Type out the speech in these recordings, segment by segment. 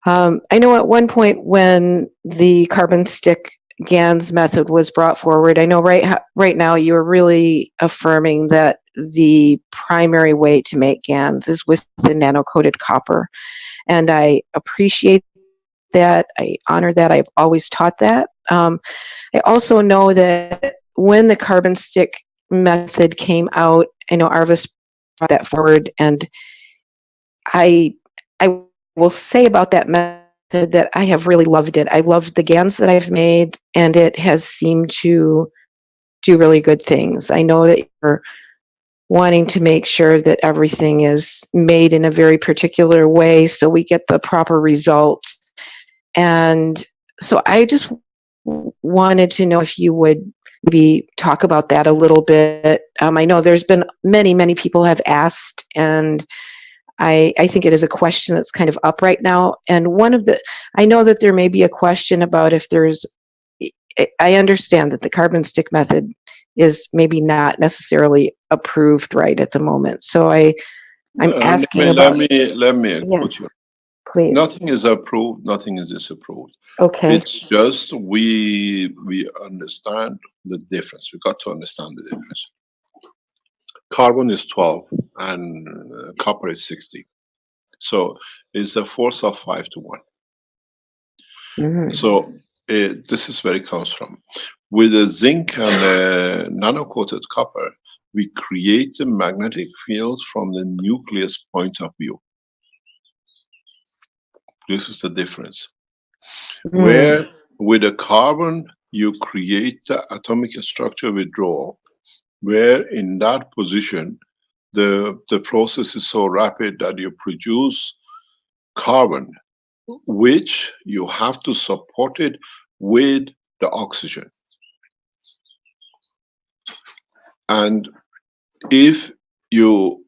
I know at one point when the carbon stick GANs method was brought forward, I know right now you're really affirming that the primary way to make GANs is with the nano-coated copper. And I appreciate that. I honor that. I've always taught that. I also know that when the carbon stick method came out, I know ARhAyas brought that forward, and I will say about that method that I have really loved it. I loved the GANs that I've made, and it has seemed to do really good things. I know that you're wanting to make sure that everything is made in a very particular way so we get the proper results. And so I just wanted to know if you would maybe talk about that a little bit. I know there's been many people have asked, and I think it is a question that's kind of up right now. And I know that there may be a question about if there's, I understand that the carbon stick method is maybe not necessarily approved right at the moment. So I'm asking about. Let me yes, you. Please. Nothing is approved, nothing is disapproved. Okay. It's just we understand the difference. We got to understand the difference. Carbon is 12 and copper is 60. So it's a force of 5 to 1. Mm-hmm. So this is where it comes from. With the zinc and nano-coated copper, we create a magnetic field from the nucleus point of view. This is the difference. Mm. Where with a carbon, you create the atomic structure withdrawal, where in that position, the process is so rapid that you produce carbon, which you have to support it with the oxygen. And if you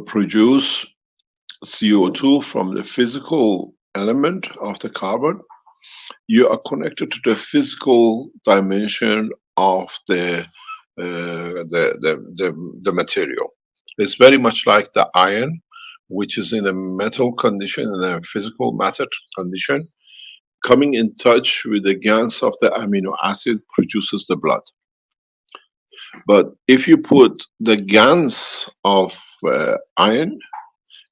produce CO2 from the physical element of the carbon, you are connected to the physical dimension of the material. It's very much like the iron, which is in a metal condition, in a physical matter condition, coming in touch with the GANs of the amino acid produces the blood. But if you put the GANs of iron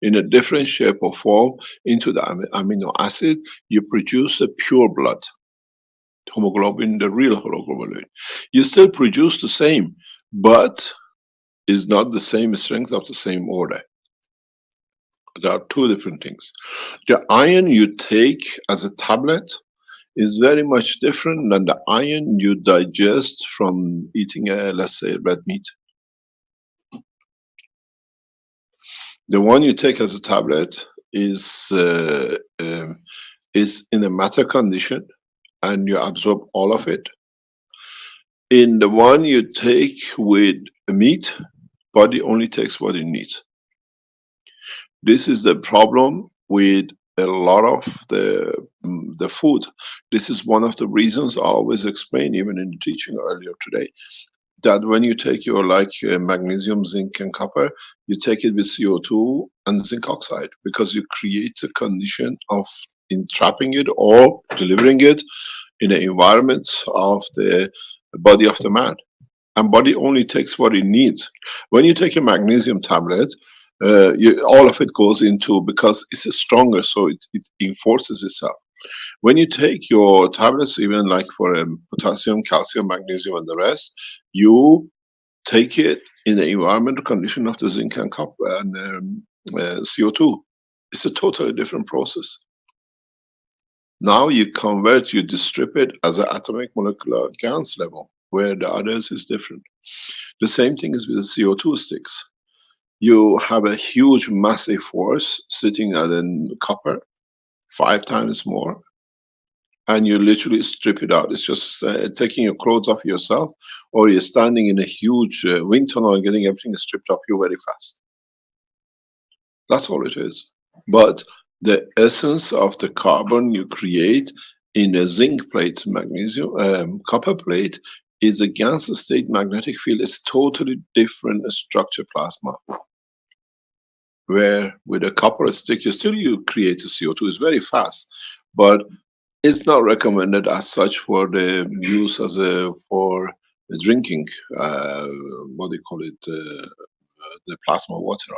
in a different shape or form into the amino acid, you produce a pure blood, hemoglobin, the real hemoglobin. You still produce the same, but it's not the same strength of the same order. There are two different things. The iron you take as a tablet is very much different than the iron you digest from eating, let's say, red meat. The one you take as a tablet is in a matter condition, and you absorb all of it. In the one you take with meat, body only takes what it needs. This is the problem with a lot of the food. This is one of the reasons I always explain, even in the teaching earlier today, that when you take your magnesium, zinc and copper, you take it with CO2 and zinc oxide, because you create a condition of entrapping it or delivering it in the environment of the body of the man. And body only takes what it needs. When you take a magnesium tablet, all of it goes into, because it's stronger, so it enforces itself. When you take your tablets, even like for potassium, calcium, magnesium and the rest, you take it in the environmental condition of the zinc and copper and CO2. It's a totally different process. Now you convert, you distribute it as an atomic molecular GANs level, where the others is different. The same thing is with the CO2 sticks. You have a huge massive force sitting at the copper, 5 times more, and you literally strip it out. It's just taking your clothes off yourself, or you're standing in a huge wind tunnel and getting everything stripped off you very fast. That's all it is. But the essence of the carbon you create in a zinc plate, magnesium, copper plate, is a GANs state magnetic field. It's totally different structure plasma. where with a copper stick you create a CO2. It's very fast, but it's not recommended as such for the use as a for the drinking. What do you call it? The plasma water.